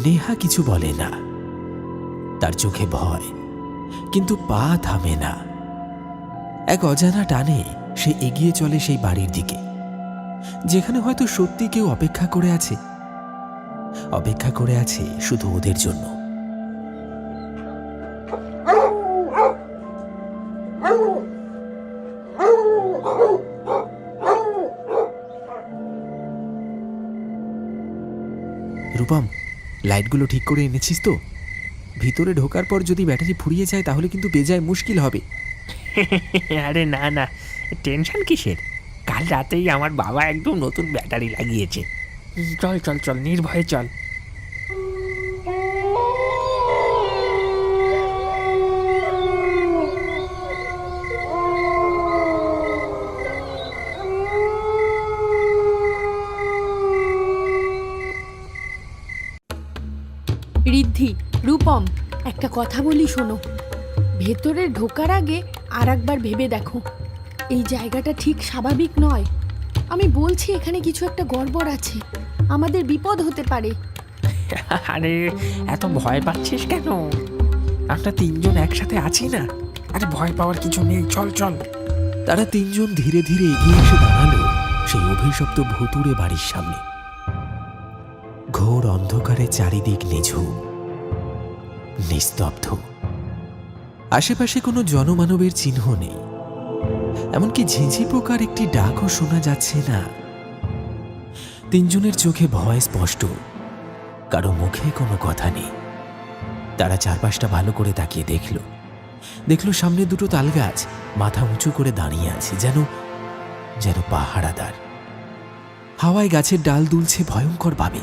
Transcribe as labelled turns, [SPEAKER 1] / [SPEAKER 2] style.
[SPEAKER 1] নেহা কিছু বলে না, তার চোখে ভয়, কিন্তু পা থামে না। এক অজানা টানে সে এগিয়ে চলে সেই বাড়ির দিকে, যেখানে হয়তো সত্যি কেউ অপেক্ষা করে আছে শুধু ওদের জন্য। রূপম, লাইটগুলো ঠিক করে এনেছিস তো? ভিতরে ঢোকার পর যদি ব্যাটারি ফুরিয়ে যায় তাহলে কিন্তু বেজায় মুশকিল হবে।
[SPEAKER 2] আরে না না, টেনশন কিসের? কাল রাতেই আমার বাবা একদম নতুন ব্যাটারি লাগিয়েছে। চল চল চল, নির্ভয়ে চল।
[SPEAKER 3] ঋদ্ধি, রূপম, একটা কথা বলি শোনো। ভেতরে ঢোকার আগে আর একবার ভেবে দেখো, এই জায়গাটা ঠিক স্বাভাবিক নয়। আমি বলছি এখানে কিছু একটা গড়বড় আছে, আমাদের বিপদ হতে পারে।
[SPEAKER 2] আরে এত ভয় পাচ্ছিস কেন? আমরা তিনজন একসাথে আছি না? আরে ভয় পাওয়ার কিছু নেই, চল চল।
[SPEAKER 1] তারা তিনজন ধীরে ধীরে এগিয়ে এসে দাঁড়ালো সেই অভিশপ্ত ভুতুড়ে বাড়ির সামনে। ঘোর অন্ধকারে চারিদিক নিঝুম, নিস্তব্ধ। আশেপাশে কোনো জনমানবের চিহ্ন নেই, এমনকি ঝিঁঝি পোকার একটি ডাকও শোনা যাচ্ছে না। তিনজনের চোখে ভয় স্পষ্ট, কারো মুখে কোনো কথা নেই। তারা চারপাশটা ভালো করে তাকিয়ে দেখল সামনে দুটো তালগাছ মাথা উঁচু করে দাঁড়িয়ে আছে, যেন পাহারাদার। হাওয়ায় গাছের ডাল দুলছে ভয়ঙ্কর ভাবে।